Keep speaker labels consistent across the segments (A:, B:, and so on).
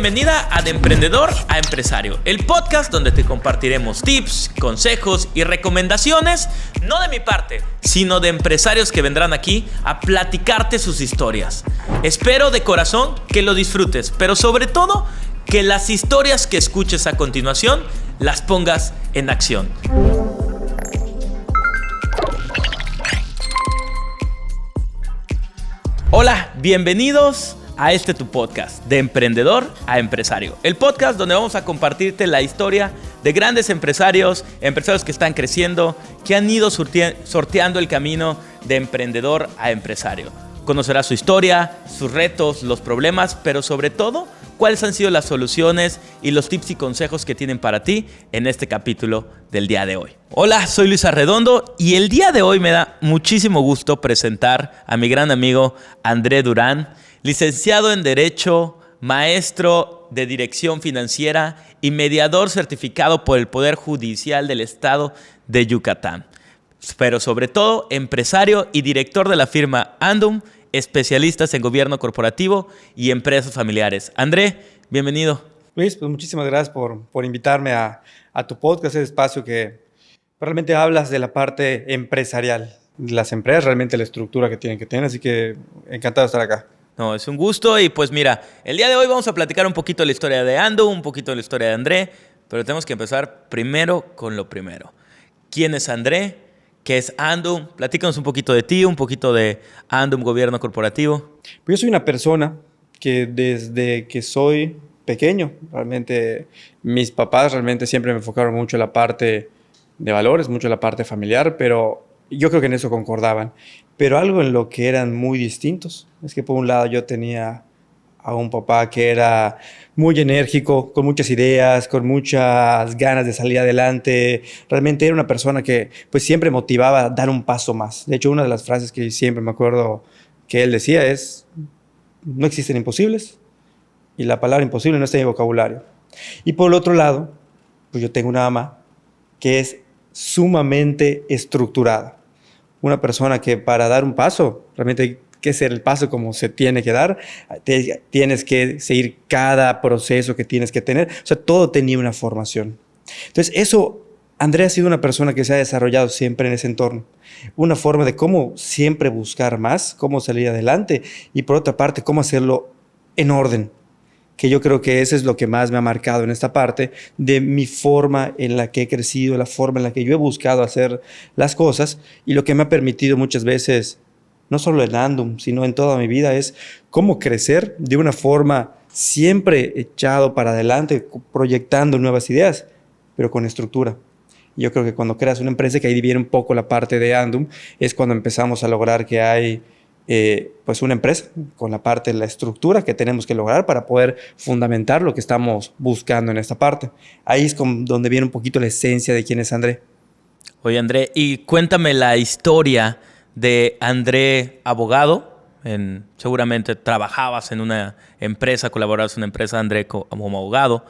A: bienvenida a De Emprendedor a Empresario, el podcast donde te compartiremos tips, consejos y recomendaciones, no de mi parte, sino de empresarios que vendrán aquí a platicarte sus historias. Espero de corazón que lo disfrutes, pero sobre todo que las historias que escuches a continuación las pongas en acción. Hola, bienvenidos a tu podcast, De Emprendedor a Empresario. El podcast donde vamos a compartirte la historia de grandes empresarios que están creciendo, que han ido sorteando el camino de emprendedor a empresario. Conocerás su historia, sus retos, los problemas, pero sobre todo, cuáles han sido las soluciones y los tips y consejos que tienen para ti en este capítulo del día de hoy. Hola, soy Luis Arredondo y el día de hoy me da muchísimo gusto presentar a mi gran amigo André Durán, licenciado en Derecho, maestro de Dirección Financiera y mediador certificado por el Poder Judicial del Estado de Yucatán. Pero sobre todo, empresario y director de la firma Andum, especialistas en gobierno corporativo y empresas familiares. André, bienvenido.
B: Luis, pues muchísimas gracias por invitarme a tu podcast, ese espacio que realmente hablas de la parte empresarial, de las empresas, realmente la estructura que tienen que tener, así que encantado de estar acá.
A: No, es un gusto y pues mira, el día de hoy vamos a platicar un poquito de la historia de Andum, un poquito de la historia de André, pero tenemos que empezar primero con lo primero. ¿Quién es André? ¿Qué es Andum? Platícanos un poquito de ti, un poquito de Andum Gobierno Corporativo.
B: Pues yo soy una persona que desde que soy pequeño, realmente mis papás realmente siempre me enfocaron mucho en la parte de valores, mucho en la parte familiar, pero yo creo que en eso concordaban. Pero algo en lo que eran muy distintos es que por un lado yo tenía a un papá que era muy enérgico, con muchas ideas, con muchas ganas de salir adelante. Realmente era una persona que pues siempre motivaba a dar un paso más. De hecho, una de las frases que siempre me acuerdo que él decía es: no existen imposibles y la palabra imposible no está en mi vocabulario. Y por el otro lado, pues yo tengo una mamá que es sumamente estructurada. Una persona que para dar un paso realmente hay que hacer el paso como se tiene que dar, tienes que seguir cada proceso que tienes que tener, o sea, todo tenía una formación. Entonces eso, André ha sido una persona que se ha desarrollado siempre en ese entorno, una forma de cómo siempre buscar más, cómo salir adelante y por otra parte, cómo hacerlo en orden, que yo creo que eso es lo que más me ha marcado en esta parte de mi forma en la que he crecido, la forma en la que yo he buscado hacer las cosas y lo que me ha permitido muchas veces, no solo en Andum, sino en toda mi vida, es cómo crecer de una forma siempre echado para adelante, proyectando nuevas ideas, pero con estructura. Yo creo que cuando creas una empresa, que ahí viene un poco la parte de Andum, es cuando empezamos a lograr que hay pues una empresa con la parte de la estructura que tenemos que lograr para poder fundamentar lo que estamos buscando en esta parte. Ahí es donde viene un poquito la esencia de quién es André.
A: Oye, André, y cuéntame la historia de André abogado. Seguramente trabajabas en una empresa, colaborabas en una empresa, André, como abogado.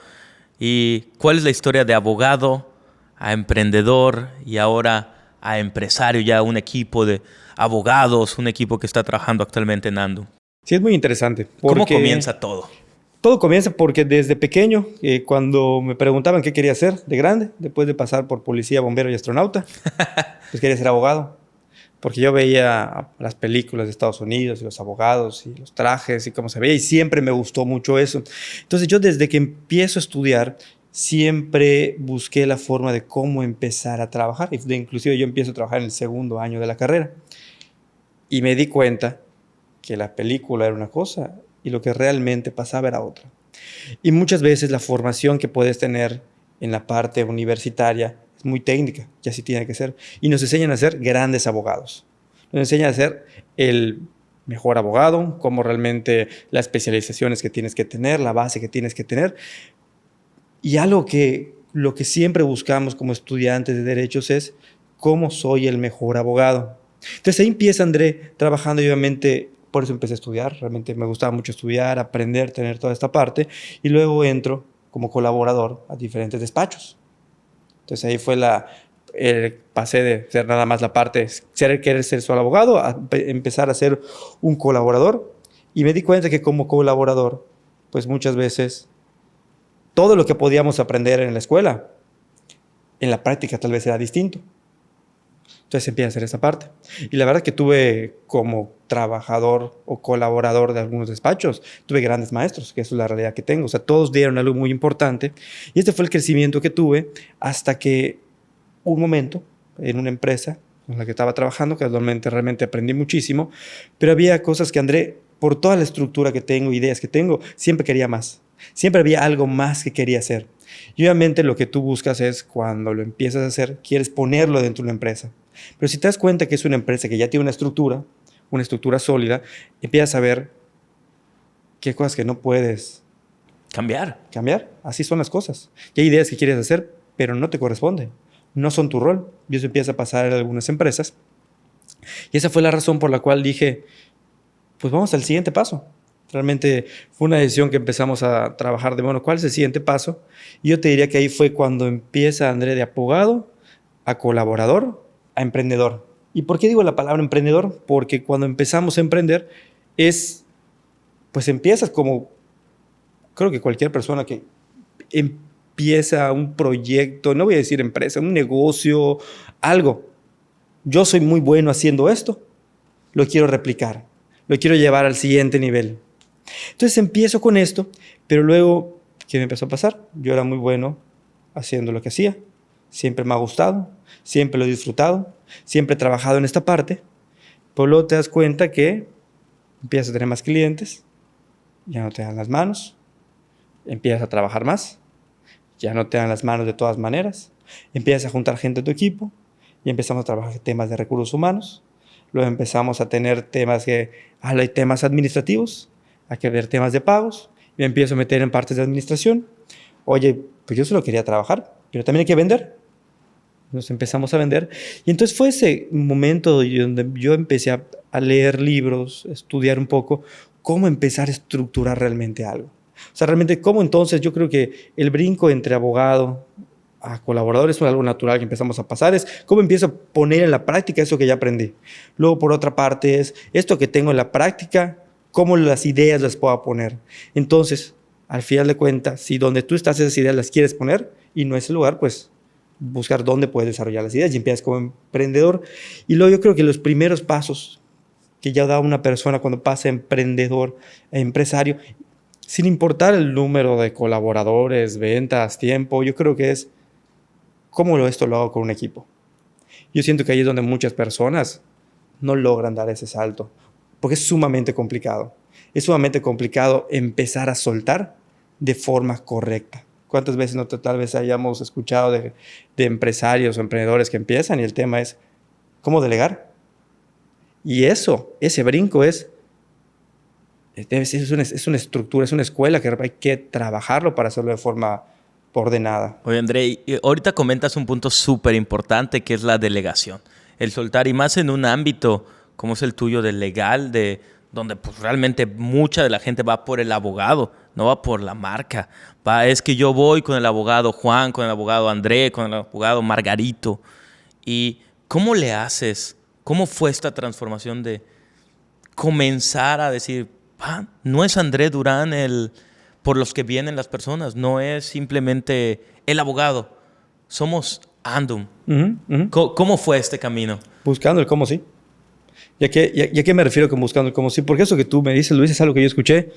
A: ¿Y cuál es la historia de abogado a emprendedor y ahora a empresario, ya un equipo de abogados, un equipo que está trabajando actualmente en Andum?
B: Sí, es muy interesante.
A: ¿Cómo comienza todo?
B: Todo comienza porque desde pequeño, cuando me preguntaban qué quería ser de grande, después de pasar por policía, bombero y astronauta, pues quería ser abogado. Porque yo veía las películas de Estados Unidos y los abogados y los trajes y cómo se veía y siempre me gustó mucho eso. Entonces yo desde que empiezo a estudiar siempre busqué la forma de cómo empezar a trabajar. Inclusive yo empiezo a trabajar en el segundo año de la carrera y me di cuenta que la película era una cosa y lo que realmente pasaba era otra. Y muchas veces la formación que puedes tener en la parte universitaria es muy técnica, y así tiene que ser. Y nos enseñan a ser grandes abogados. Nos enseñan a ser el mejor abogado, cómo realmente las especializaciones que tienes que tener, la base que tienes que tener. Y algo que lo que siempre buscamos como estudiantes de derechos es cómo soy el mejor abogado. Entonces ahí empieza André trabajando y obviamente por eso empecé a estudiar. Realmente me gustaba mucho estudiar, aprender, tener toda esta parte. Y luego entro como colaborador a diferentes despachos. Entonces ahí fue pasé de ser nada más la parte, querer ser solo abogado, a empezar a ser un colaborador. Y me di cuenta que como colaborador, pues muchas veces todo lo que podíamos aprender en la escuela, en la práctica tal vez era distinto. Entonces empieza a hacer esa parte. Y la verdad que tuve como trabajador o colaborador de algunos despachos, tuve grandes maestros, que eso es la realidad que tengo. O sea, todos dieron algo muy importante. Y este fue el crecimiento que tuve hasta que un momento en una empresa con la que estaba trabajando, que realmente aprendí muchísimo, pero había cosas que André, por toda la estructura que tengo, ideas que tengo, siempre quería más. Siempre había algo más que quería hacer. Y obviamente lo que tú buscas es, cuando lo empiezas a hacer, quieres ponerlo dentro de una empresa. Pero si te das cuenta que es una empresa que ya tiene una estructura sólida, empiezas a ver qué cosas que no puedes
A: Cambiar.
B: Así son las cosas. Y hay ideas que quieres hacer, pero no te corresponden. No son tu rol. Y eso empieza a pasar en algunas empresas. Y esa fue la razón por la cual dije, pues vamos al siguiente paso. Realmente fue una decisión que empezamos a trabajar de, bueno, ¿cuál es el siguiente paso? Y yo te diría que ahí fue cuando empieza André de abogado a colaborador a emprendedor. ¿Y por qué digo la palabra emprendedor? Porque cuando empezamos a emprender pues empiezas como, creo que cualquier persona que empieza un proyecto, no voy a decir empresa, un negocio, algo. Yo soy muy bueno haciendo esto, lo quiero replicar, lo quiero llevar al siguiente nivel. Entonces empiezo con esto, pero luego, ¿qué me empezó a pasar? Yo era muy bueno haciendo lo que hacía, siempre me ha gustado, siempre lo he disfrutado, siempre he trabajado en esta parte, pero luego te das cuenta que empiezas a tener más clientes, ya no te dan las manos, empiezas a trabajar más, ya no te dan las manos de todas maneras, empiezas a juntar gente a tu equipo y empezamos a trabajar temas de recursos humanos, luego empezamos a tener temas hay temas administrativos, hay que ver temas de pagos, y me empiezo a meter en partes de administración. Oye, pues yo solo quería trabajar, pero también hay que vender. Nos empezamos a vender. Y entonces fue ese momento donde yo empecé a leer libros, a estudiar un poco cómo empezar a estructurar realmente algo. O sea, realmente cómo entonces yo creo que el brinco entre abogado a colaborador es algo natural que empezamos a pasar. Es cómo empiezo a poner en la práctica eso que ya aprendí. Luego, por otra parte, es esto que tengo en la práctica, cómo las ideas las puedo poner. Entonces, al final de cuentas, si donde tú estás esas ideas las quieres poner y no es el lugar, pues buscar dónde puedes desarrollar las ideas y empiezas como emprendedor. Y luego yo creo que los primeros pasos que ya da una persona cuando pasa emprendedor a empresario, sin importar el número de colaboradores, ventas, tiempo, yo creo que es cómo esto lo hago con un equipo. Yo siento que ahí es donde muchas personas no logran dar ese salto, porque es sumamente complicado. Es sumamente complicado empezar a soltar de forma correcta. ¿Cuántas veces tal vez hayamos escuchado de empresarios o emprendedores que empiezan y el tema es cómo delegar? Y ese brinco es una estructura, es una escuela que hay que trabajarlo para hacerlo de forma ordenada.
A: Oye, André, ahorita comentas un punto súper importante que es la delegación. El soltar, y más en un ámbito como es el tuyo del legal, donde pues realmente mucha de la gente va por el abogado, no va por la marca. Es que yo voy con el abogado Juan, con el abogado André, con el abogado Margarito. ¿Y cómo le haces? ¿Cómo fue esta transformación de comenzar a decir, no es André Durán por los que vienen las personas, no es simplemente el abogado, somos Andum? ¿Cómo fue este camino?
B: Buscando el cómo sí. ¿Y a qué me refiero con buscando el cómo sí? Porque eso que tú me dices, Luis, es algo que yo escuché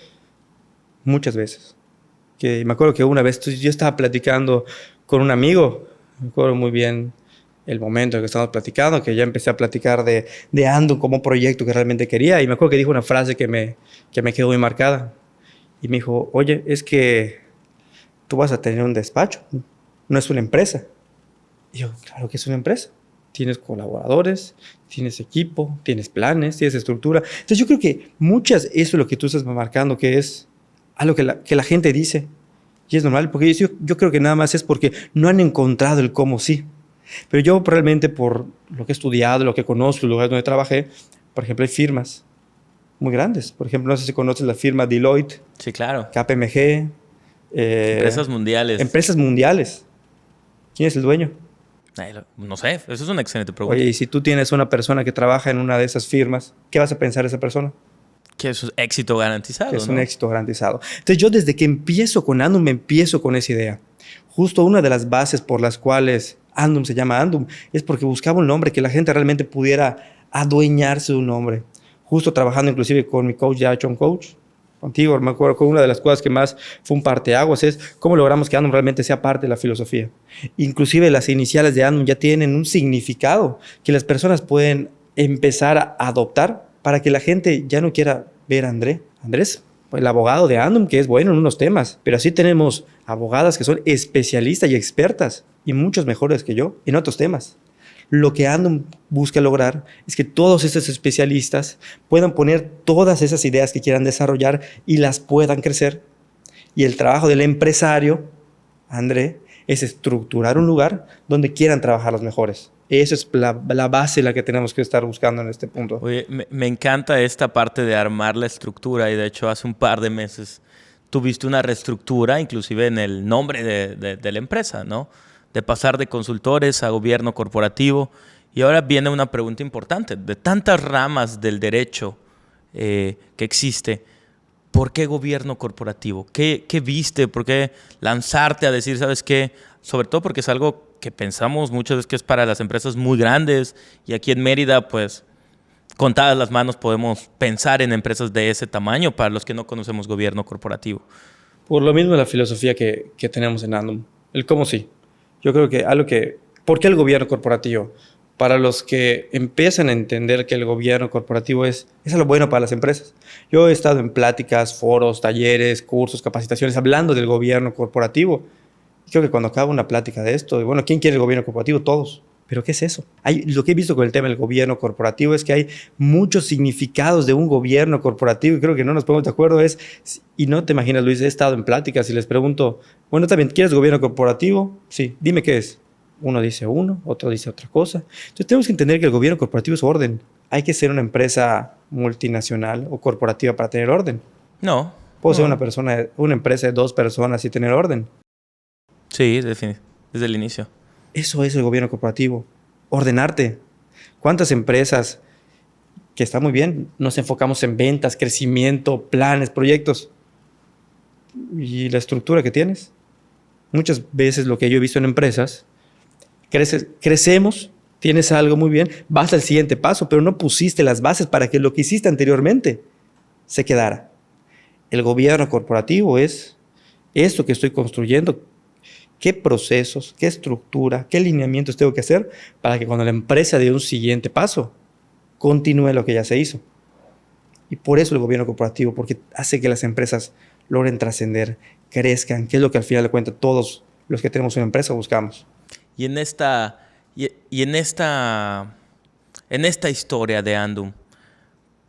B: muchas veces. Que me acuerdo que una vez yo estaba platicando con un amigo, me acuerdo muy bien el momento en que estábamos platicando, que ya empecé a platicar de Andum como proyecto que realmente quería, y me acuerdo que dijo una frase que me quedó muy marcada. Y me dijo, oye, es que tú vas a tener un despacho, no es una empresa. Y yo, claro que es una empresa. Tienes colaboradores, tienes equipo, tienes planes, tienes estructura. Entonces yo creo que eso es lo que tú estás marcando, que es algo que la gente dice. Y es normal, porque yo creo que nada más es porque no han encontrado el cómo sí. Pero yo realmente por lo que he estudiado, lo que conozco, los lugares donde trabajé, por ejemplo, hay firmas muy grandes. Por ejemplo, no sé si conoces la firma Deloitte.
A: Sí, claro.
B: KPMG.
A: Empresas mundiales.
B: Empresas mundiales. ¿Quién es el dueño?
A: No sé, eso es una excelente pregunta.
B: Oye, y si tú tienes una persona que trabaja en una de esas firmas, ¿qué vas a pensar de esa persona?
A: Que es un éxito garantizado,
B: Que es
A: ¿no?
B: un éxito garantizado. Entonces yo desde que empiezo con Andum, me empiezo con esa idea. Justo una de las bases por las cuales Andum se llama Andum es porque buscaba un nombre que la gente realmente pudiera adueñarse de un nombre. Justo trabajando inclusive con mi coach, ya John Coach, contigo, me acuerdo que una de las cosas que más fue un parteaguas es cómo logramos que Andum realmente sea parte de la filosofía. Inclusive las iniciales de Andum ya tienen un significado que las personas pueden empezar a adoptar para que la gente ya no quiera ver a Andrés, el abogado de Andum, que es bueno en unos temas, pero así tenemos abogadas que son especialistas y expertas y muchos mejores que yo en otros temas. Lo que Andum busca lograr es que todos esos especialistas puedan poner todas esas ideas que quieran desarrollar y las puedan crecer. Y el trabajo del empresario, André, es estructurar un lugar donde quieran trabajar los mejores. Esa es la base la que tenemos que estar buscando en este punto.
A: Oye, me encanta esta parte de armar la estructura y de hecho hace un par de meses tuviste una reestructura inclusive en el nombre de la empresa, ¿no? De pasar de consultores a gobierno corporativo. Y ahora viene una pregunta importante. De tantas ramas del derecho que existe, ¿por qué gobierno corporativo? ¿Qué viste? ¿Por qué lanzarte a decir, sabes qué? Sobre todo porque es algo que pensamos muchas veces que es para las empresas muy grandes y aquí en Mérida, pues, contadas las manos podemos pensar en empresas de ese tamaño para los que no conocemos gobierno corporativo.
B: Por lo mismo la filosofía que tenemos en Andum, el cómo sí. Yo creo que ¿por qué el gobierno corporativo? Para los que empiezan a entender que el gobierno corporativo es algo bueno para las empresas. Yo he estado en pláticas, foros, talleres, cursos, capacitaciones, hablando del gobierno corporativo. Y creo que cuando acaba una plática de esto, bueno, ¿quién quiere el gobierno corporativo? Todos. ¿Pero qué es eso? Lo que he visto con el tema del gobierno corporativo es que hay muchos significados de un gobierno corporativo y creo que no nos ponemos de acuerdo. Y no te imaginas, Luis, he estado en pláticas y les pregunto, bueno, también, ¿quieres gobierno corporativo? Sí, dime qué es. Uno dice uno, otro dice otra cosa. Entonces tenemos que entender que el gobierno corporativo es orden. Hay que ser una empresa multinacional o corporativa para tener orden.
A: No.
B: Puedo ser una empresa de 2 personas y tener orden.
A: Sí, desde el inicio.
B: Eso es el gobierno corporativo. Ordenarte. ¿Cuántas empresas que está muy bien nos enfocamos en ventas, crecimiento, planes, proyectos? ¿Y la estructura que tienes? Muchas veces lo que yo he visto en empresas, crecemos, tienes algo muy bien, vas al siguiente paso, pero no pusiste las bases para que lo que hiciste anteriormente se quedara. El gobierno corporativo es esto que estoy construyendo. ¿Qué procesos, qué estructura, qué lineamientos tengo que hacer para que cuando la empresa dé un siguiente paso, continúe lo que ya se hizo? Y por eso el gobierno corporativo, porque hace que las empresas logren trascender, crezcan, que es lo que al final de cuentas todos los que tenemos una empresa buscamos.
A: Y en esta historia de Andum,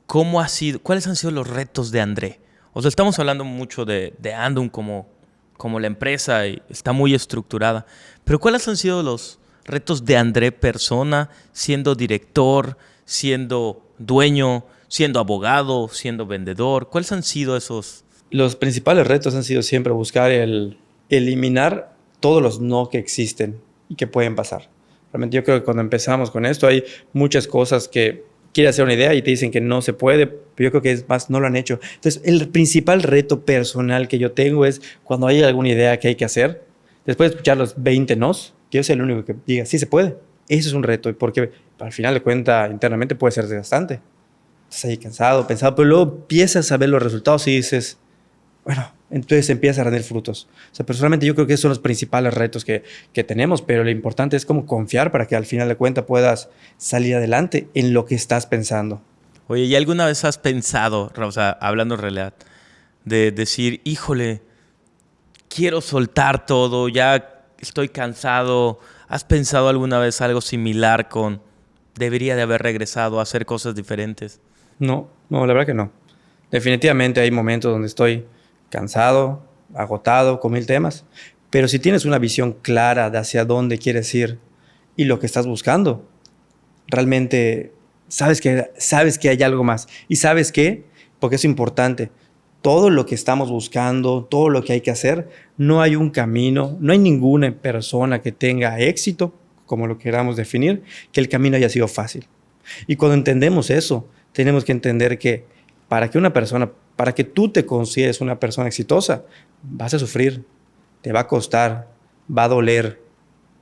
A: ¿cuáles han sido los retos de André? O sea, estamos hablando mucho de Andum como la empresa y está muy estructurada. Pero ¿cuáles han sido los retos de André persona, siendo director, siendo dueño, siendo abogado, siendo vendedor? ¿Cuáles han sido esos?
B: Los principales retos han sido siempre buscar eliminar todos los no que existen y que pueden pasar. Realmente yo creo que cuando empezamos con esto hay muchas cosas que quieres hacer una idea y te dicen que no se puede, pero yo creo que es más, no lo han hecho. Entonces, el principal reto personal que yo tengo es cuando hay alguna idea que hay que hacer, después de escuchar los 20 nos, que yo sea el único que diga, sí se puede. Eso es un reto, porque al final de cuentas, internamente puede ser desgastante. Estás ahí cansado, pensado, pero luego empiezas a ver los resultados y dices, bueno, entonces empieza a rendir frutos. O sea, personalmente yo creo que esos son los principales retos que tenemos, pero lo importante es cómo confiar para que al final de cuentas puedas salir adelante en lo que estás pensando.
A: Oye, ¿y alguna vez has pensado, o sea, hablando en realidad, de decir, híjole, quiero soltar todo, ya estoy cansado? ¿Has pensado alguna vez algo similar con, debería de haber regresado a hacer cosas diferentes?
B: No, la verdad que no. Definitivamente hay momentos donde estoy cansado, agotado, con 1000 temas. Pero si tienes una visión clara de hacia dónde quieres ir y lo que estás buscando, realmente sabes que hay algo más. ¿Y sabes qué? Porque es importante. Todo lo que estamos buscando, todo lo que hay que hacer, no hay un camino, no hay ninguna persona que tenga éxito, como lo queramos definir, que el camino haya sido fácil. Y cuando entendemos eso, tenemos que entender que para que tú te consideres una persona exitosa, vas a sufrir, te va a costar, va a doler,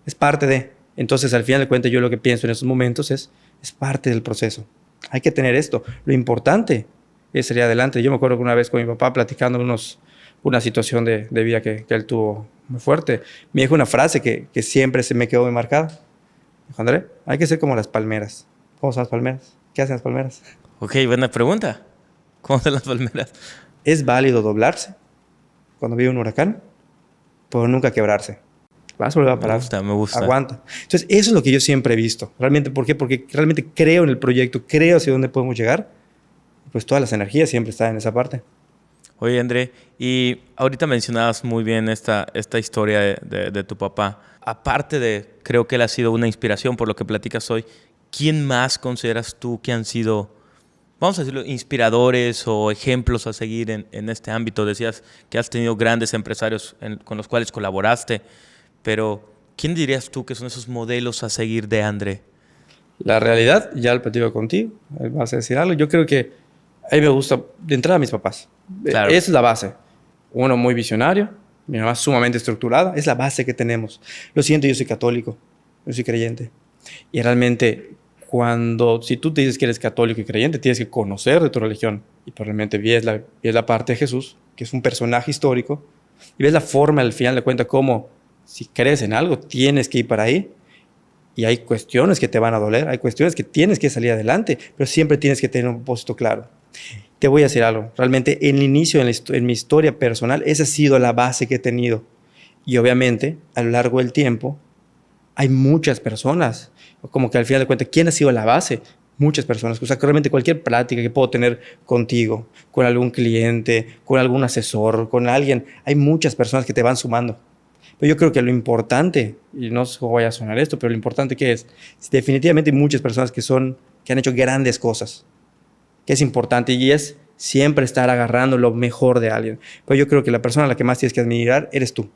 B: es parte de. Entonces, al final de cuentas, yo lo que pienso en estos momentos es parte del proceso. Hay que tener esto. Lo importante es salir adelante. Yo me acuerdo que una vez con mi papá platicando una situación de vida que él tuvo muy fuerte, me dijo una frase que siempre se me quedó muy marcada. Dijo, André, hay que ser como las palmeras. ¿Cómo son las palmeras? ¿Qué hacen las palmeras?
A: Ok, buena pregunta. ¿Cómo son las palmeras?
B: Es válido doblarse cuando viene un huracán, pero nunca quebrarse. Vas a volver a parar.
A: Me gusta.
B: Aguanta. Entonces, eso es lo que yo siempre he visto. Realmente, ¿por qué? Porque realmente creo en el proyecto, creo hacia dónde podemos llegar. Pues todas las energías siempre están en esa parte.
A: Oye, André, y ahorita mencionabas muy bien esta historia de tu papá. Aparte de, creo que él ha sido una inspiración por lo que platicas hoy, ¿quién más consideras tú que han sido, vamos a decirlo, inspiradores o ejemplos a seguir en este ámbito? Decías que has tenido grandes empresarios con los cuales colaboraste, pero ¿quién dirías tú que son esos modelos a seguir de André?
B: La realidad, ya lo platico contigo, vas a decir algo. Yo creo que a mí me gusta de entrada a mis papás.
A: Claro.
B: Esa es la base. Uno muy visionario, mi mamá sumamente estructurada, es la base que tenemos. Lo siento, yo soy católico, yo soy creyente. Y realmente, si tú te dices que eres católico y creyente, tienes que conocer de tu religión. Y probablemente ves la parte de Jesús, que es un personaje histórico, y ves la forma, al final de cuentas, cómo si crees en algo, tienes que ir para ahí. Y hay cuestiones que te van a doler, hay cuestiones que tienes que salir adelante, pero siempre tienes que tener un propósito claro. Te voy a decir algo. Realmente, en el inicio, en mi historia personal, esa ha sido la base que he tenido. Y obviamente, a lo largo del tiempo, hay muchas personas. Como que al final de cuentas, ¿quién ha sido la base? Muchas personas. O sea, que realmente cualquier plática que puedo tener contigo, con algún cliente, con algún asesor, con alguien, hay muchas personas que te van sumando. Pero yo creo que lo importante, y no sé cómo vaya a sonar esto, pero lo importante que es definitivamente hay muchas personas que han hecho grandes cosas, que es importante y es siempre estar agarrando lo mejor de alguien. Pero yo creo que la persona a la que más tienes que admirar eres tú.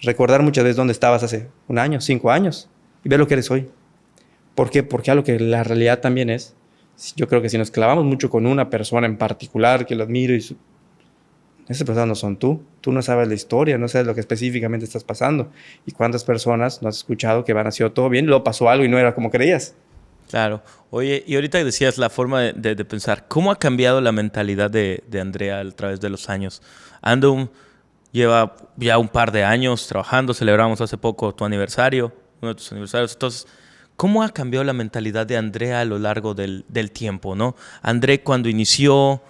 B: Recordar muchas veces dónde estabas hace 1 año, 5 años y ver lo que eres hoy. ¿Por qué? Porque algo que la realidad también es, yo creo que si nos clavamos mucho con una persona en particular que lo admiro y esas personas no son tú. Tú no sabes la historia, no sabes lo que específicamente estás pasando. ¿Y cuántas personas no has escuchado que van a sido todo bien y luego pasó algo y no era como creías?
A: Claro. Oye, y ahorita decías la forma de pensar. ¿Cómo ha cambiado la mentalidad de Andrea a través de los años? Andum lleva ya un par de años trabajando. Celebramos hace poco tu aniversario, uno de tus aniversarios. Entonces, ¿cómo ha cambiado la mentalidad de Andrea a lo largo del tiempo, ¿no? André cuando inició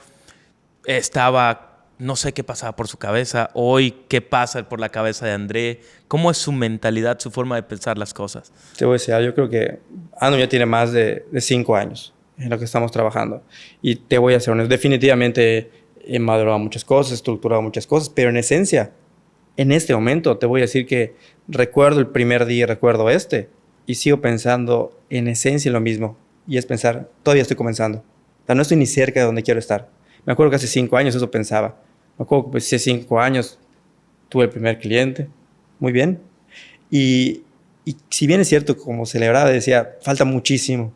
A: estaba... No sé qué pasaba por su cabeza. Hoy, ¿qué pasa por la cabeza de André? ¿Cómo es su mentalidad, su forma de pensar las cosas?
B: Te voy a decir, yo creo que Ando ya tiene más de 5 años en lo que estamos trabajando. Y te voy a ser honesto, definitivamente he madurado muchas cosas, he estructurado muchas cosas, pero en esencia, en este momento, te voy a decir que recuerdo el primer día, recuerdo y sigo pensando en esencia lo mismo. Y es pensar, todavía estoy comenzando. O sea, no estoy ni cerca de donde quiero estar. Me acuerdo que hace 5 años eso pensaba. Me acuerdo que hace 5 años tuve el primer cliente. Muy bien. Y si bien es cierto, como celebraba, decía, falta muchísimo.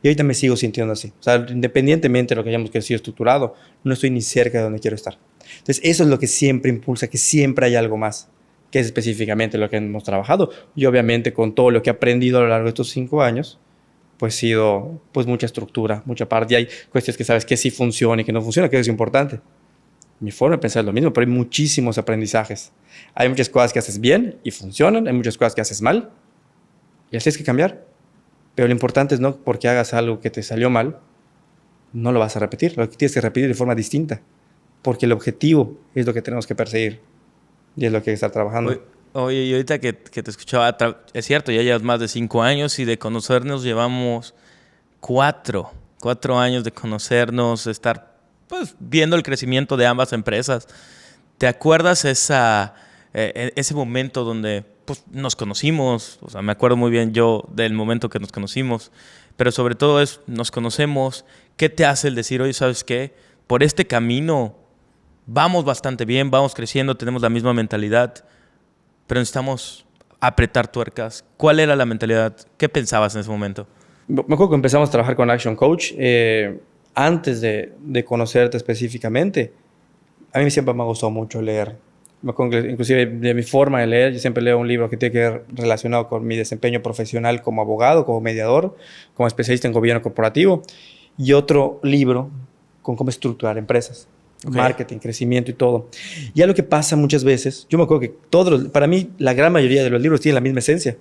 B: Y ahorita me sigo sintiendo así. O sea, independientemente de lo que hayamos crecido estructurado, no estoy ni cerca de donde quiero estar. Entonces, eso es lo que siempre impulsa, que siempre hay algo más, que es específicamente lo que hemos trabajado. Y obviamente con todo lo que he aprendido a lo largo de estos 5 años, pues ha sido pues mucha estructura, mucha parte. Y hay cuestiones que sabes que sí funciona y que no funciona, que es importante. Mi forma de pensar es lo mismo, pero hay muchísimos aprendizajes. Hay muchas cosas que haces bien y funcionan, hay muchas cosas que haces mal y las tienes que cambiar. Pero lo importante es no porque hagas algo que te salió mal, no lo vas a repetir. Lo que tienes que repetir de forma distinta, porque el objetivo es lo que tenemos que perseguir y es lo que hay que estar trabajando.
A: Oye, y ahorita que te escuchaba, es cierto, ya llevas más de 5 años y de conocernos llevamos 4 años de conocernos, de estar pues, viendo el crecimiento de ambas empresas. ¿Te acuerdas ese momento donde pues, nos conocimos? O sea, me acuerdo muy bien yo del momento que nos conocimos, pero sobre todo nos conocemos. ¿Qué te hace el decir, oye, ¿sabes qué? Por este camino vamos bastante bien, vamos creciendo, tenemos la misma mentalidad, pero necesitamos apretar tuercas? ¿Cuál era la mentalidad? ¿Qué pensabas en ese momento?
B: Me acuerdo que empezamos a trabajar con Action Coach. antes de conocerte específicamente, a mí siempre me ha gustado mucho leer. Inclusive de mi forma de leer, yo siempre leo un libro que tiene que ver relacionado con mi desempeño profesional como abogado, como mediador, como especialista en gobierno corporativo, y otro libro con cómo estructurar empresas, marketing, crecimiento y todo. Y algo que pasa muchas veces, yo me acuerdo que para mí la gran mayoría de los libros tienen la misma esencia.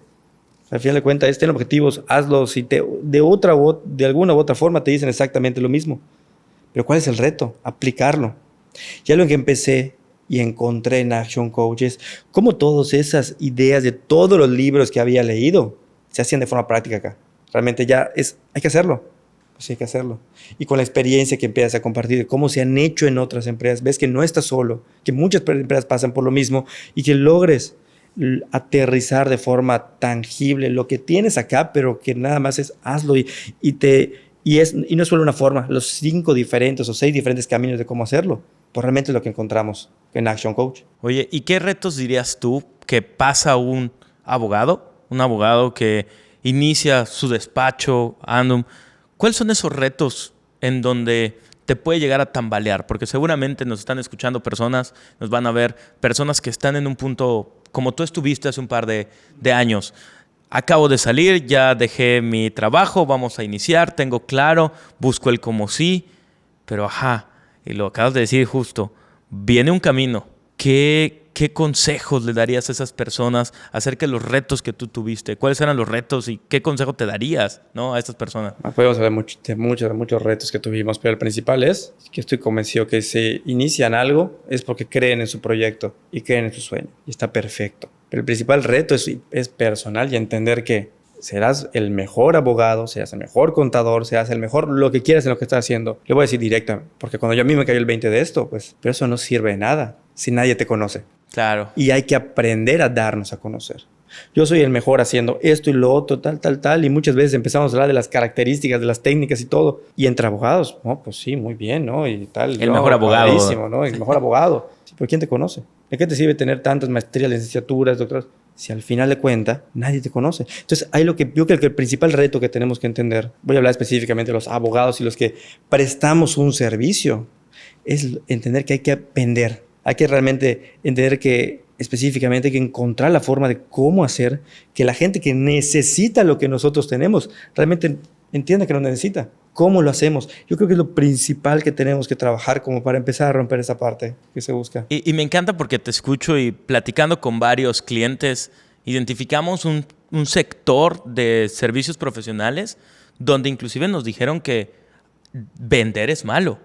B: Al final de cuentas, ten objetivos, hazlos y de alguna u otra forma te dicen exactamente lo mismo. Pero ¿cuál es el reto? Aplicarlo. Ya lo que empecé y encontré en Action Coach es cómo todas esas ideas de todos los libros que había leído se hacían de forma práctica acá. Realmente hay que hacerlo. Pues hay que hacerlo. Y con la experiencia que empiezas a compartir de cómo se han hecho en otras empresas, ves que no estás solo, que muchas empresas pasan por lo mismo y que logres aterrizar de forma tangible lo que tienes acá, pero que nada más es hazlo y no es solo una forma, los 5 diferentes o 6 diferentes caminos de cómo hacerlo, pues realmente es lo que encontramos en Action Coach.
A: Oye, ¿y qué retos dirías tú que pasa un abogado que inicia su despacho, Andum? ¿Cuáles son esos retos en donde te puede llegar a tambalear? Porque seguramente nos están escuchando personas, nos van a ver personas que están en un punto como tú estuviste hace un par de años. Acabo de salir, ya dejé mi trabajo, vamos a iniciar, tengo claro, busco el como sí, pero y lo acabas de decir justo, viene un camino. ¿Qué consejos le darías a esas personas acerca de los retos que tú tuviste? ¿Cuáles eran los retos y qué consejo te darías, ¿no?, a estas personas?
B: Podemos hablar de muchos retos que tuvimos, pero el principal es que estoy convencido que si inician algo es porque creen en su proyecto y creen en su sueño. Y está perfecto. Pero el principal reto es personal y entender que serás el mejor abogado, serás el mejor contador, serás el mejor lo que quieras en lo que estás haciendo. Le voy a decir directamente, porque cuando a mí me cayó el 20 de esto, pues, pero eso no sirve de nada si nadie te conoce.
A: Claro.
B: Y hay que aprender a darnos a conocer. Yo soy el mejor haciendo esto y lo otro, tal, y muchas veces empezamos a hablar de las características, de las técnicas y todo. Y entre abogados, no, pues sí, muy bien, ¿no? Y tal.
A: El mejor abogado.
B: ¿no? El mejor abogado. Sí, pero ¿quién te conoce? ¿De qué te sirve tener tantas maestrías, licenciaturas, doctorados? Si al final de cuentas nadie te conoce. Entonces, yo creo que el principal reto que tenemos que entender, voy a hablar específicamente de los abogados y los que prestamos un servicio, es entender que hay que aprender. Hay que realmente entender que específicamente hay que encontrar la forma de cómo hacer que la gente que necesita lo que nosotros tenemos realmente entienda que lo necesita. ¿Cómo lo hacemos? Yo creo que es lo principal que tenemos que trabajar como para empezar a romper esa parte que se busca.
A: Y me encanta porque te escucho y platicando con varios clientes, identificamos un sector de servicios profesionales donde inclusive nos dijeron que vender es malo.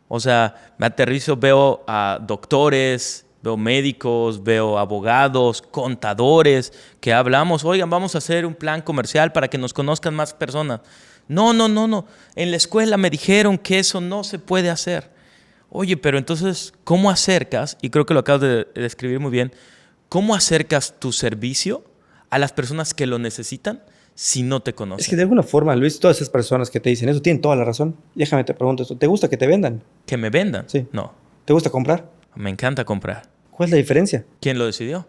A: O sea, me aterrizo, veo a doctores, veo médicos, veo abogados, contadores, que hablamos, oigan, vamos a hacer un plan comercial para que nos conozcan más personas. No. En la escuela me dijeron que eso no se puede hacer. Oye, pero entonces, ¿cómo acercas? Y creo que lo acabas de describir muy bien. ¿Cómo acercas tu servicio a las personas que lo necesitan si no te conocen?
B: Es que de alguna forma, Luis, todas esas personas que te dicen eso tienen toda la razón. Déjame te pregunto esto. ¿Te gusta que te vendan?
A: ¿Que me vendan?
B: Sí.
A: No.
B: ¿Te gusta comprar?
A: Me encanta comprar.
B: ¿Cuál es la diferencia?
A: ¿Quién lo decidió?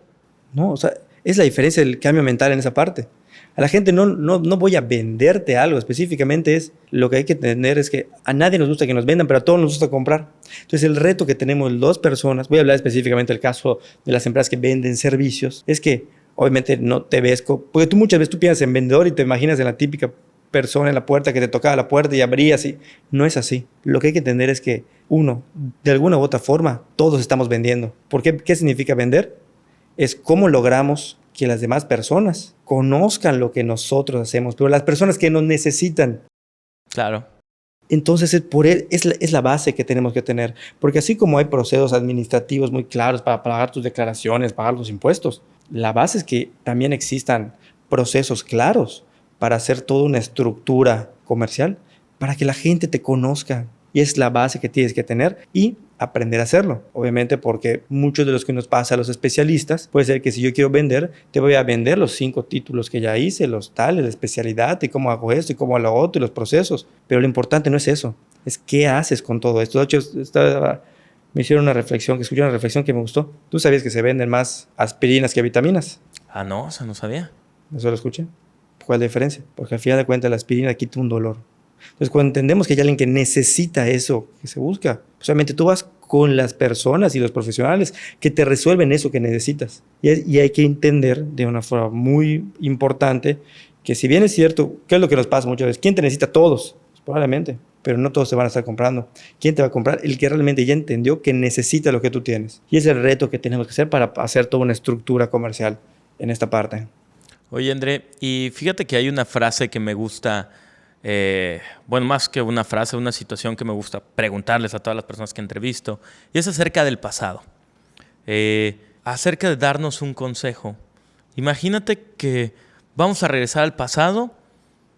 B: No, o sea, es la diferencia del cambio mental en esa parte. A la gente no voy a venderte algo, específicamente es lo que hay que entender es que a nadie nos gusta que nos vendan, pero a todos nos gusta comprar. Entonces el reto que tenemos dos personas, voy a hablar específicamente del caso de las empresas que venden servicios, es que obviamente no te ves, porque tú muchas veces tú piensas en vendedor y te imaginas en la típica persona en la puerta que te tocaba la puerta y abrías y no es así. Lo que hay que entender es que uno, de alguna u otra forma, todos estamos vendiendo. ¿Por qué? ¿Qué significa vender? Es cómo logramos que las demás personas conozcan lo que nosotros hacemos, pero las personas que nos necesitan.
A: Claro.
B: Entonces es la base que tenemos que tener, porque así como hay procesos administrativos muy claros para pagar tus declaraciones, pagar tus impuestos, la base es que también existan procesos claros para hacer toda una estructura comercial, para que la gente te conozca. Y es la base que tienes que tener y aprender a hacerlo. Obviamente porque muchos de los que nos pasa a los especialistas, puede ser que si yo quiero vender, te voy a vender los 5 títulos que ya hice, los tales, la especialidad y cómo hago esto y cómo hago lo otro y los procesos. Pero lo importante no es eso, es qué haces con todo esto. De hecho, me hicieron una reflexión, escuché una reflexión que me gustó. ¿Tú sabías que se venden más aspirinas que vitaminas?
A: Ah, no, o sea, no sabía.
B: ¿Eso lo escuché? ¿Cuál es la diferencia? Porque al final de cuentas la aspirina quita un dolor. Entonces, cuando entendemos que hay alguien que necesita eso que se busca, pues obviamente tú vas con las personas y los profesionales que te resuelven eso que necesitas. Y hay que entender de una forma muy importante que si bien es cierto, ¿qué es lo que nos pasa muchas veces? ¿Quién te necesita? Todos, pues probablemente, pero no todos te van a estar comprando. ¿Quién te va a comprar? El que realmente ya entendió que necesita lo que tú tienes. Y es el reto que tenemos que hacer para hacer toda una estructura comercial en esta parte.
A: Oye, André, y fíjate que hay una frase que me gusta, bueno, más que una frase, una situación que me gusta preguntarles a todas las personas que entrevisto, y es acerca del pasado. Acerca de darnos un consejo. Imagínate que vamos a regresar al pasado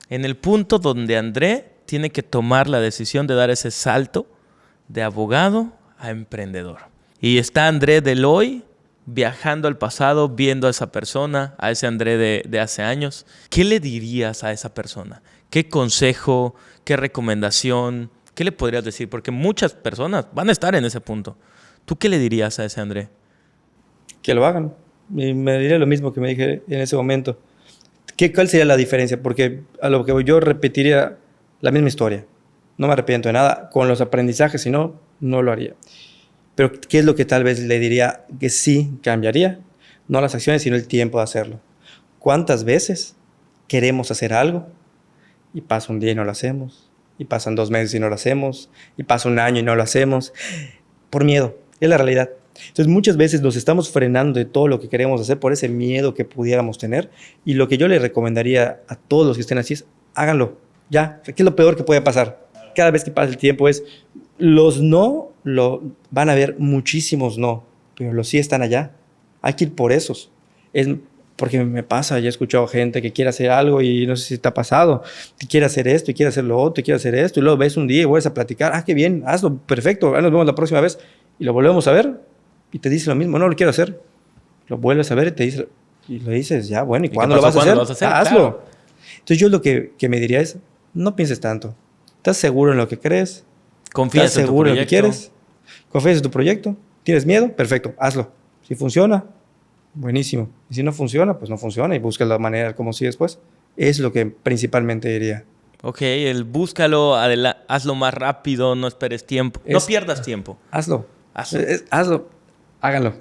A: en el punto donde André tiene que tomar la decisión de dar ese salto de abogado a emprendedor. Y está André del hoy viajando al pasado, viendo a esa persona, a ese André de hace años. ¿Qué le dirías a esa persona? ¿Qué consejo, qué recomendación, qué le podrías decir? Porque muchas personas van a estar en ese punto. ¿Tú qué le dirías a ese André?
B: Que lo hagan. Y me diría lo mismo que me dije en ese momento. ¿Cuál sería la diferencia? Porque a lo que yo repetiría la misma historia. No me arrepiento de nada. Con los aprendizajes, si no, no lo haría. Pero ¿qué es lo que tal vez le diría que sí cambiaría? No las acciones, sino el tiempo de hacerlo. ¿Cuántas veces queremos hacer algo y pasa un día y no lo hacemos? Y pasan 2 meses y no lo hacemos. Y pasa un año y no lo hacemos. Por miedo. Es la realidad. Entonces muchas veces nos estamos frenando de todo lo que queremos hacer por ese miedo que pudiéramos tener. Y lo que yo le recomendaría a todos los que estén así es háganlo. Ya. ¿Qué es lo peor que puede pasar? Cada vez que pasa el tiempo es los no, van a haber muchísimos no, pero los sí están allá. Hay que ir por esos. Es porque me pasa, ya he escuchado gente que quiere hacer algo y no sé si te ha pasado, que quiere hacer esto y quiere hacer lo otro y quiere hacer esto y luego ves un día y vuelves a platicar, qué bien, hazlo, perfecto, nos vemos la próxima vez y lo volvemos a ver y te dice lo mismo, no lo quiero hacer. Lo vuelves a ver y te dice, y lo dices, ya, bueno, ¿y cuándo lo vas a hacer?
A: ¿Cuándo lo vas a hacer?
B: Hazlo.
A: Claro.
B: Entonces yo lo que me diría es, no pienses tanto. ¿Estás seguro en lo que crees?
A: Confías
B: ¿Estás
A: en tu
B: seguro en lo que
A: proyecto.
B: quieres? ¿Confías en tu proyecto? ¿Tienes miedo? Perfecto, hazlo. Si funciona, buenísimo. Y si no funciona, pues no funciona y busca la manera como sigue después. Es lo que principalmente diría.
A: Ok, búscalo, hazlo más rápido, no esperes tiempo. No pierdas tiempo.
B: Hazlo.
A: Hazlo.
B: Hazlo. Háganlo.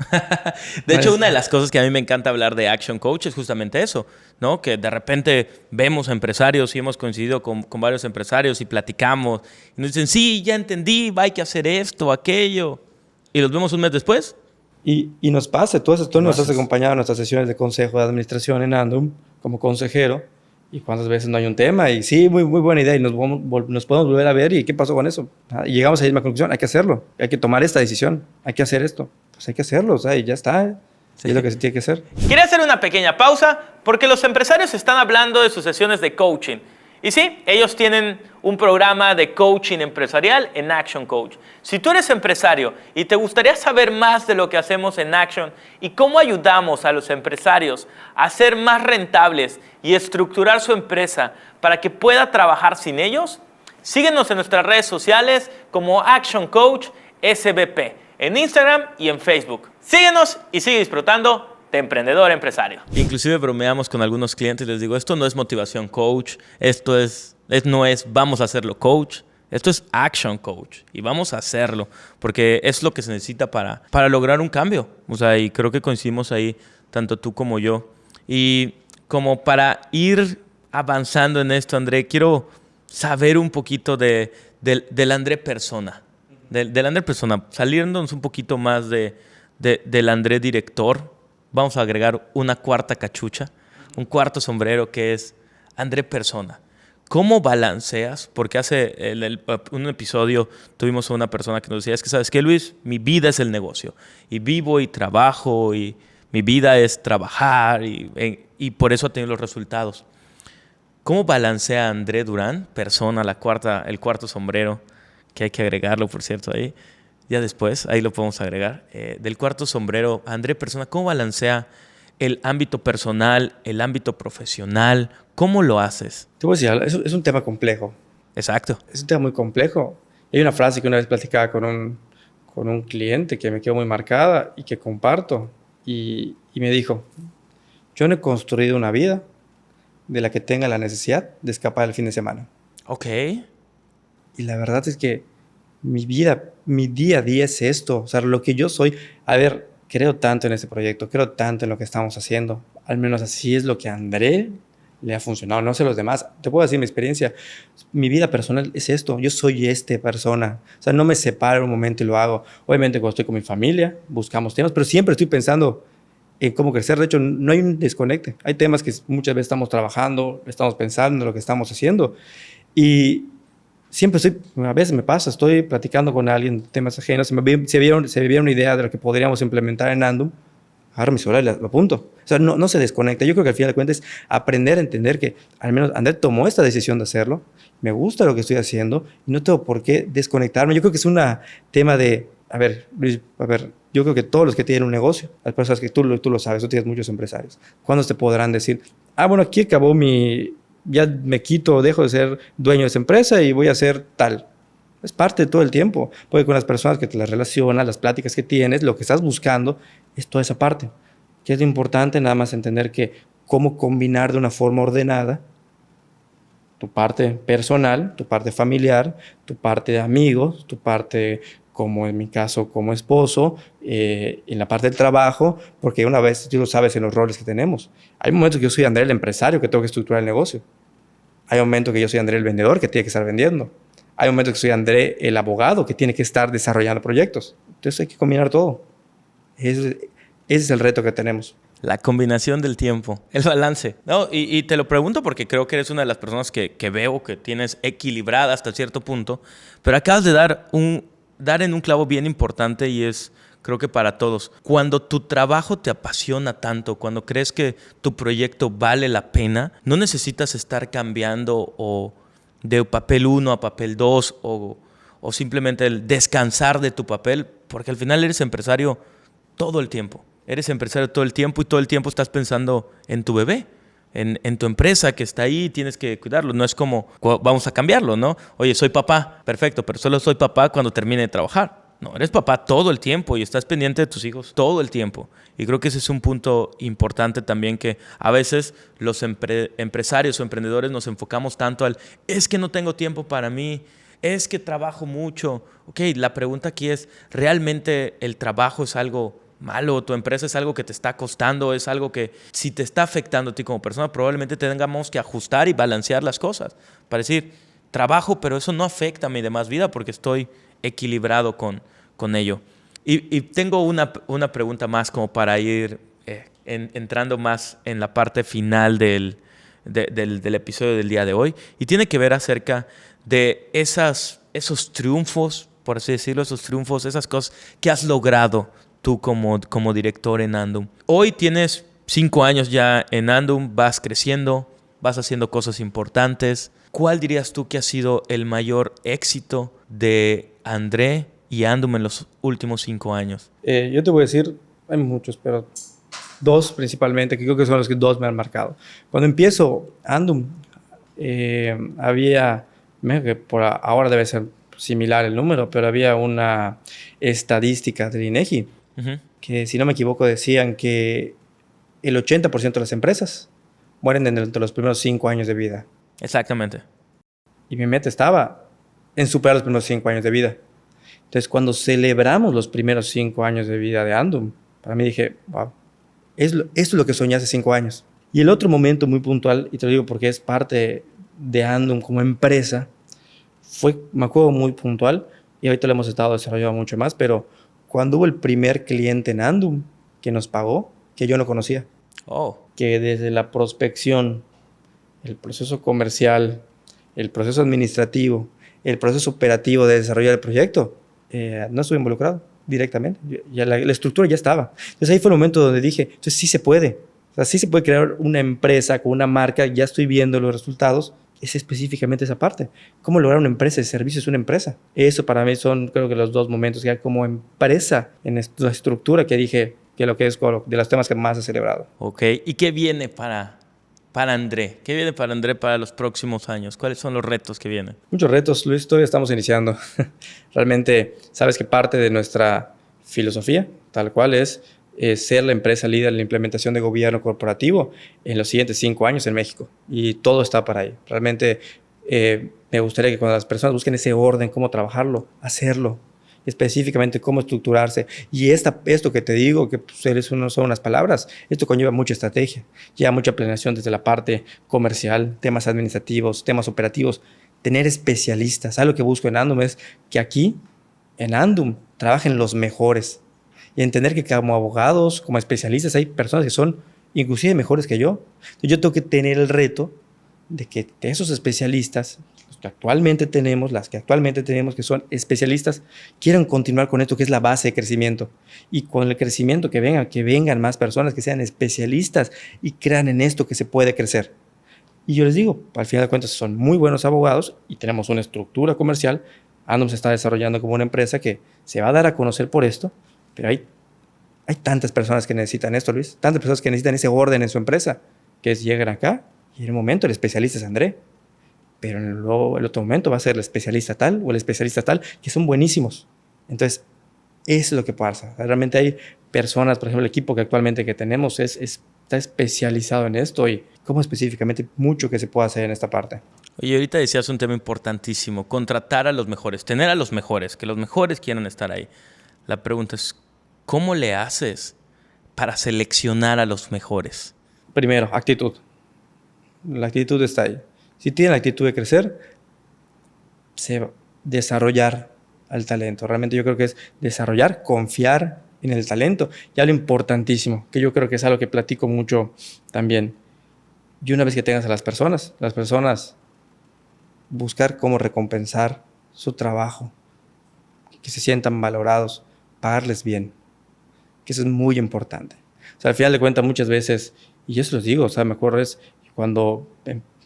A: De hecho, una de las cosas que a mí me encanta hablar de Action Coach es justamente eso, ¿no? Que de repente vemos a empresarios y hemos coincidido con varios empresarios y platicamos. Y nos dicen, sí, ya entendí, hay que hacer esto, aquello. Y los vemos un mes después.
B: Y nos pasa, tú nos has acompañado en nuestras sesiones de consejo de administración en Andum como consejero. ¿Y cuántas veces no hay un tema? Y sí, muy, muy buena idea. Y nos podemos volver a ver. ¿Y qué pasó con eso? Y llegamos a la misma conclusión. Hay que hacerlo. Hay que tomar esta decisión. Hay que hacer esto. Pues hay que hacerlo. O sea, y ya está. Sí. Es lo que se tiene que hacer.
A: Quería hacer una pequeña pausa porque los empresarios están hablando de sus sesiones de coaching. Y sí, ellos tienen un programa de coaching empresarial en Action Coach. Si tú eres empresario y te gustaría saber más de lo que hacemos en Action y cómo ayudamos a los empresarios a ser más rentables y estructurar su empresa para que pueda trabajar sin ellos, síguenos en nuestras redes sociales como Action Coach SBP, en Instagram y en Facebook. Síguenos y sigue disfrutando de Emprendedor Empresario. Inclusive bromeamos con algunos clientes y les digo, esto no es motivación coach, esto no es vamos a hacerlo coach, esto es action coach y vamos a hacerlo porque es lo que se necesita para lograr un cambio. O sea, y creo que coincidimos ahí, tanto tú como yo. Y como para ir avanzando en esto, André, quiero saber un poquito del André persona, del André persona, saliéndonos un poquito más del André director. Vamos a agregar una cuarta cachucha, un cuarto sombrero que es André persona. ¿Cómo balanceas? Porque hace un episodio tuvimos a una persona que nos decía, es que ¿sabes qué, Luis? Mi vida es el negocio. Y vivo y trabajo y mi vida es trabajar y por eso ha tenido los resultados. ¿Cómo balancea André Durán, persona, el cuarto sombrero, que hay que agregarlo, por cierto, ahí? Ya después, ahí lo podemos agregar. Del cuarto sombrero, André persona, ¿cómo balancea el ámbito personal, el ámbito profesional? ¿Cómo lo haces?
B: Te voy a decir, es un tema complejo.
A: Exacto.
B: Es un tema muy complejo. Hay una frase que una vez platicaba con un cliente que me quedó muy marcada y que comparto. Y me dijo, yo no he construido una vida de la que tenga la necesidad de escapar el fin de semana.
A: Ok.
B: Y la verdad es que mi vida, mi día a día es esto. O sea, lo que yo soy, a ver, creo tanto en este proyecto, creo tanto en lo que estamos haciendo. Al menos así es lo que a André le ha funcionado. No sé los demás. Te puedo decir mi experiencia. Mi vida personal es esto. Yo soy esta persona. O sea, no me separo un momento y lo hago. Obviamente cuando estoy con mi familia, buscamos temas, pero siempre estoy pensando en cómo crecer. De hecho, no hay un desconecte. Hay temas que muchas veces estamos trabajando, estamos pensando en lo que estamos haciendo. Y siempre estoy, a veces me pasa, estoy platicando con alguien de temas ajenos, se viene una idea de lo que podríamos implementar en Andum, agarro mi celular y lo apunto. O sea, no se desconecta. Yo creo que al final de cuentas es aprender a entender que al menos André tomó esta decisión de hacerlo, me gusta lo que estoy haciendo y no tengo por qué desconectarme. Yo creo que es un tema de, a ver, Luis, a ver, yo creo que todos los que tienen un negocio, las personas que tú lo sabes, tú tienes muchos empresarios, ¿cuándo te podrán decir, bueno, aquí acabó ya me quito, dejo de ser dueño de esa empresa y voy a hacer tal? Es parte de todo el tiempo, porque con las personas que te las relacionas, las pláticas que tienes, lo que estás buscando, es toda esa parte. Que es importante nada más entender que cómo combinar de una forma ordenada tu parte personal, tu parte familiar, tu parte de amigos, tu parte, como en mi caso, como esposo, en la parte del trabajo, porque una vez tú lo sabes en los roles que tenemos. Hay momentos que yo soy André el empresario que tengo que estructurar el negocio. Hay momentos que yo soy André el vendedor que tiene que estar vendiendo. Hay momentos que soy André el abogado que tiene que estar desarrollando proyectos. Entonces hay que combinar todo. Ese es el reto que tenemos.
A: La combinación del tiempo, el balance. No, y te lo pregunto porque creo que eres una de las personas que veo que tienes equilibrada hasta cierto punto, pero acabas de dar en un clavo bien importante y es, creo que para todos. Cuando tu trabajo te apasiona tanto, cuando crees que tu proyecto vale la pena, no necesitas estar cambiando o de papel 1 a papel 2 o simplemente el descansar de tu papel, porque al final eres empresario todo el tiempo. Eres empresario todo el tiempo y todo el tiempo estás pensando en tu bebé, en tu empresa que está ahí y tienes que cuidarlo. No es como, vamos a cambiarlo, ¿no? Oye, soy papá, perfecto, pero solo soy papá cuando termine de trabajar. No, eres papá todo el tiempo y estás pendiente de tus hijos todo el tiempo. Y creo que ese es un punto importante también, que a veces los empresarios o emprendedores nos enfocamos tanto es que no tengo tiempo para mí, es que trabajo mucho. Ok, la pregunta aquí es, ¿realmente el trabajo es algo malo? ¿Tu empresa es algo que te está costando? ¿Es algo que si te está afectando a ti como persona, probablemente tengamos que ajustar y balancear las cosas? Para decir, trabajo, pero eso no afecta a mi demás vida porque estoy equilibrado con ello. Y tengo una pregunta más como para ir entrando más en la parte final del episodio del día de hoy. Y tiene que ver acerca de esos triunfos, por así decirlo, esos triunfos, esas cosas que has logrado tú como director en Andum. Hoy tienes 5 años ya en Andum, vas creciendo, vas haciendo cosas importantes. ¿Cuál dirías tú que ha sido el mayor éxito de André y Andum en los últimos 5 años?
B: Yo te voy a decir, hay muchos, pero 2 principalmente, que creo que son los que 2 me han marcado. Cuando empiezo Andum, había, que por ahora debe ser similar el número, pero había una estadística del INEGI, que si no me equivoco decían que el 80% de las empresas mueren entre los primeros 5 años de vida.
A: Exactamente.
B: Y mi meta estaba en superar los primeros 5 años de vida. Entonces, cuando celebramos los primeros 5 años de vida de Andum, para mí dije, wow, esto es lo que soñé hace 5 años. Y el otro momento muy puntual, y te lo digo porque es parte de Andum como empresa, me acuerdo, muy puntual, y ahorita lo hemos estado desarrollando mucho más, pero cuando hubo el primer cliente en Andum que nos pagó, que yo no conocía. Que desde la prospección, el proceso comercial, el proceso administrativo, el proceso operativo de desarrollar el proyecto, no estuve involucrado directamente. La estructura ya estaba. Entonces ahí fue el momento donde dije, entonces sí se puede. O sea, sí se puede crear una empresa con una marca, ya estoy viendo los resultados. Es específicamente esa parte. ¿Cómo lograr una empresa de servicios, una empresa? Eso para mí son, creo que los 2 momentos que como empresa, en la estructura que dije, que lo que es de los temas que más he celebrado.
A: Ok, ¿y qué viene para André? ¿Qué viene para André para los próximos años? ¿Cuáles son los retos que vienen?
B: Muchos retos, Luis, todavía estamos iniciando. Realmente, sabes que parte de nuestra filosofía, tal cual, es ser la empresa líder en la implementación de gobierno corporativo en los siguientes 5 años en México. Y todo está para ahí. Realmente me me gustaría que cuando las personas busquen ese orden, cómo trabajarlo, hacerlo, específicamente cómo estructurarse. Y esto que te digo, que pues, son unas palabras, esto conlleva mucha estrategia, lleva mucha planeación desde la parte comercial, temas administrativos, temas operativos, tener especialistas. Algo que busco en Andum es que aquí, en Andum, trabajen los mejores y entender que como abogados, como especialistas, hay personas que son inclusive mejores que yo. Entonces, yo tengo que tener el reto de que esos especialistas, los que actualmente tenemos, las que actualmente tenemos que son especialistas, quieran continuar con esto que es la base de crecimiento. Y con el crecimiento que vengan más personas que sean especialistas y crean en esto que se puede crecer. Y yo les digo, al final de cuentas son muy buenos abogados y tenemos una estructura comercial. Andum se está desarrollando como una empresa que se va a dar a conocer por esto, pero hay tantas personas que necesitan esto, Luis, tantas personas que necesitan ese orden en su empresa, que es llegar acá y en un momento el especialista es André, pero en el otro momento va a ser el especialista tal o el especialista tal, que son buenísimos. Entonces, eso es lo que pasa. Realmente hay personas, por ejemplo, el equipo que actualmente que tenemos está especializado en esto y cómo específicamente mucho que se puede hacer en esta parte.
A: Oye, ahorita decías un tema importantísimo, contratar a los mejores, tener a los mejores, que los mejores quieran estar ahí. La pregunta es, ¿cómo le haces para seleccionar a los mejores?
B: Primero, actitud. La actitud está ahí. Si tiene la actitud de crecer, se va a desarrollar al talento. Realmente yo creo que es desarrollar, confiar en el talento. Ya lo importantísimo, que yo creo que es algo que platico mucho también. Y una vez que tengas a las personas buscar cómo recompensar su trabajo, que se sientan valorados, pagarles bien, que eso es muy importante. O sea, al final de cuentas muchas veces, y yo se los digo, o sea, me acuerdo es cuando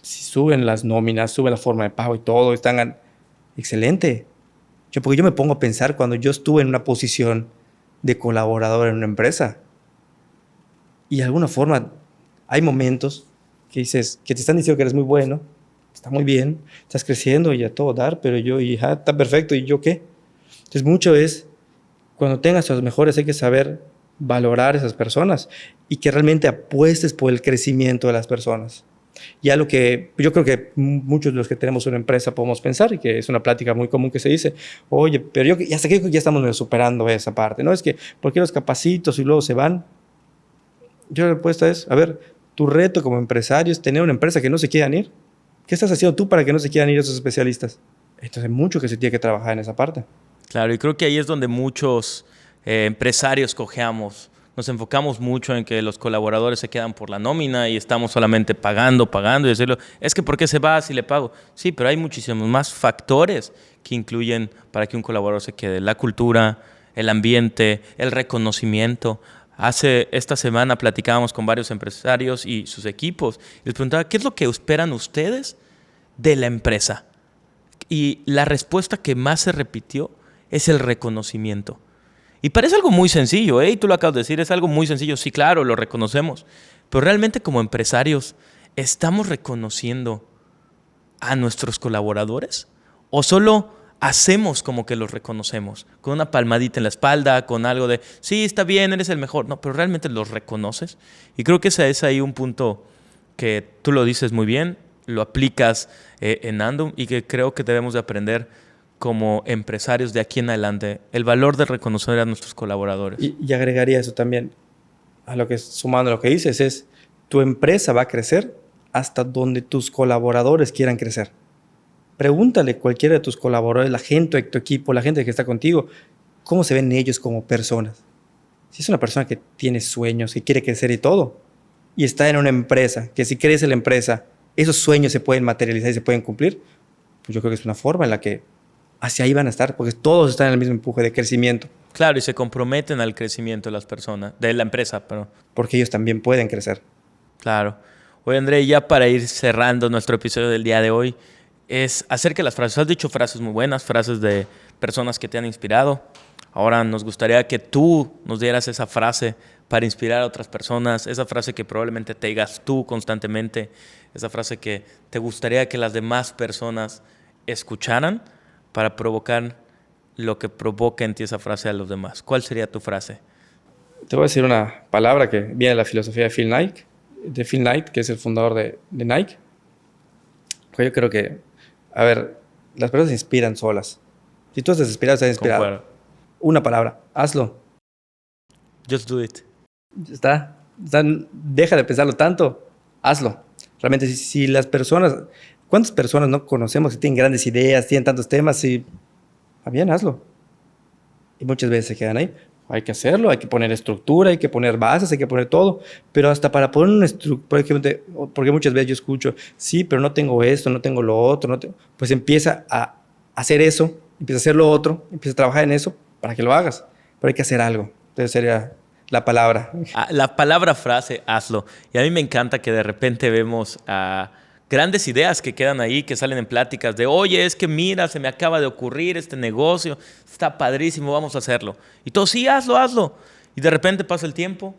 B: si suben las nóminas, suben la forma de pago y todo, están excelente. Porque yo me pongo a pensar cuando yo estuve en una posición de colaborador en una empresa y de alguna forma hay momentos que dices, que te están diciendo que eres muy bueno, está muy bien, estás creciendo y a todo dar, pero está perfecto, ¿y yo qué? Entonces mucho es, cuando tengas a los mejores hay que saber valorar a esas personas y que realmente apuestes por el crecimiento de las personas. Ya lo que yo creo que muchos de los que tenemos una empresa podemos pensar, y que es una plática muy común que se dice, oye, pero yo hasta que ya estamos superando esa parte, ¿no? Es que, ¿por qué los capacitos y luego se van? Yo la respuesta es, a ver, tu reto como empresario es tener una empresa que no se quieran ir. ¿Qué estás haciendo tú para que no se quieran ir esos especialistas? Entonces, hay mucho que se tiene que trabajar en esa parte.
A: Claro, y creo que ahí es donde muchos empresarios cojeamos. Nos enfocamos mucho en que los colaboradores se quedan por la nómina y estamos solamente pagando y decirlo, es que ¿por qué se va si le pago? Sí, pero hay muchísimos más factores que incluyen para que un colaborador se quede. La cultura, el ambiente, el reconocimiento. Esta semana platicábamos con varios empresarios y sus equipos. Y les preguntaba, ¿qué es lo que esperan ustedes de la empresa? Y la respuesta que más se repitió es el reconocimiento. Y parece algo muy sencillo, ¿eh? Y tú lo acabas de decir, es algo muy sencillo. Sí, claro, lo reconocemos. Pero realmente como empresarios, ¿estamos reconociendo a nuestros colaboradores? ¿O solo hacemos como que los reconocemos? Con una palmadita en la espalda, con algo de, sí, está bien, eres el mejor. No, pero realmente los reconoces. Y creo que ese es ahí un punto que tú lo dices muy bien, lo aplicas en Andum y que creo que debemos de aprender como empresarios de aquí en adelante, el valor de reconocer a nuestros colaboradores.
B: Y agregaría eso también, sumando a lo que dices, es tu empresa va a crecer hasta donde tus colaboradores quieran crecer. Pregúntale a cualquiera de tus colaboradores, la gente de tu equipo, la gente que está contigo, cómo se ven ellos como personas. Si es una persona que tiene sueños, que quiere crecer y todo, y está en una empresa, que si crece la empresa, esos sueños se pueden materializar y se pueden cumplir, pues yo creo que es una forma en la que hacia ahí van a estar, porque todos están en el mismo empuje de crecimiento.
A: Claro, y se comprometen al crecimiento de las personas, de la empresa, pero
B: porque ellos también pueden crecer.
A: Claro. Oye, André, ya para ir cerrando nuestro episodio del día de hoy, es acerca de las frases. Has dicho frases muy buenas, frases de personas que te han inspirado. Ahora nos gustaría que tú nos dieras esa frase para inspirar a otras personas, esa frase que probablemente te digas tú constantemente, esa frase que te gustaría que las demás personas escucharan para provocar lo que provoca en ti esa frase a los demás. ¿Cuál sería tu frase?
B: Te voy a decir una palabra que viene de la filosofía de Phil Knight, que es el fundador de Nike. Pues yo creo que A ver, las personas se inspiran solas. Si tú estás inspirado, estás inspirado.
A: Concuerdo.
B: Una palabra, hazlo.
A: Just do it.
B: Deja de pensarlo tanto, hazlo. Realmente, si las personas... ¿Cuántas personas no conocemos que tienen grandes ideas, tienen tantos temas y... bien, hazlo. Y muchas veces se quedan ahí. Hay que hacerlo, hay que poner estructura, hay que poner bases, hay que poner todo. Pero hasta para poner una estructura, porque muchas veces yo escucho, sí, pero no tengo esto, no tengo lo otro. Pues empieza a hacer eso, empieza a hacer lo otro, empieza a trabajar en eso para que lo hagas. Pero hay que hacer algo. Entonces sería la palabra.
A: La palabra frase, hazlo. Y a mí me encanta que de repente vemos grandes ideas que quedan ahí, que salen en pláticas de, oye, es que mira, se me acaba de ocurrir este negocio, está padrísimo, vamos a hacerlo. Y todos, sí, hazlo. Y de repente pasa el tiempo,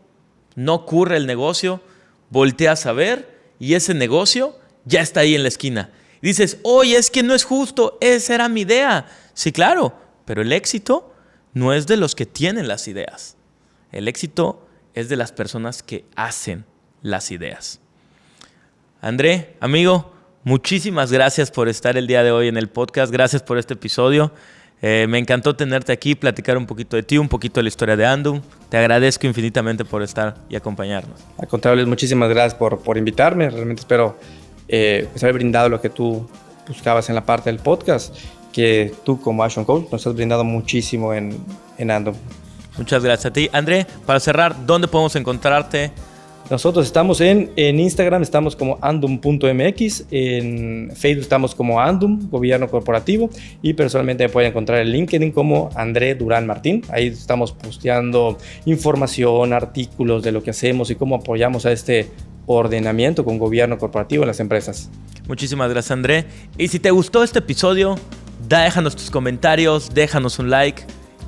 A: no ocurre el negocio, volteas a ver y ese negocio ya está ahí en la esquina. Y dices, oye, es que no es justo, esa era mi idea. Sí, claro, pero el éxito no es de los que tienen las ideas. El éxito es de las personas que hacen las ideas. André, amigo, muchísimas gracias por estar el día de hoy en el podcast. Gracias por este episodio. Me encantó tenerte aquí, platicar un poquito de ti, un poquito de la historia de Andum. Te agradezco infinitamente por estar y acompañarnos.
B: Al contrario, muchísimas gracias por invitarme. Realmente espero haber brindado lo que tú buscabas en la parte del podcast, que tú como Action Coach nos has brindado muchísimo en Andum.
A: Muchas gracias a ti. André, para cerrar, ¿dónde podemos encontrarte?
B: Nosotros estamos en Instagram, estamos como andum.mx, en Facebook estamos como Andum, Gobierno Corporativo, y personalmente me pueden encontrar en LinkedIn como André Durán Martín. Ahí estamos posteando información, artículos de lo que hacemos y cómo apoyamos a este ordenamiento con gobierno corporativo en las empresas.
A: Muchísimas gracias, André. Y si te gustó este episodio, déjanos tus comentarios, déjanos un like,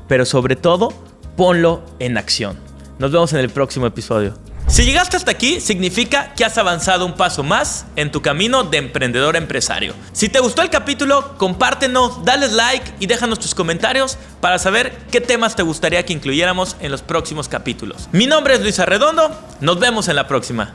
A: pero sobre todo, ponlo en acción. Nos vemos en el próximo episodio. Si llegaste hasta aquí, significa que has avanzado un paso más en tu camino de emprendedor empresario. Si te gustó el capítulo, compártenos, dale like y déjanos tus comentarios para saber qué temas te gustaría que incluyéramos en los próximos capítulos. Mi nombre es Luis Arredondo, nos vemos en la próxima.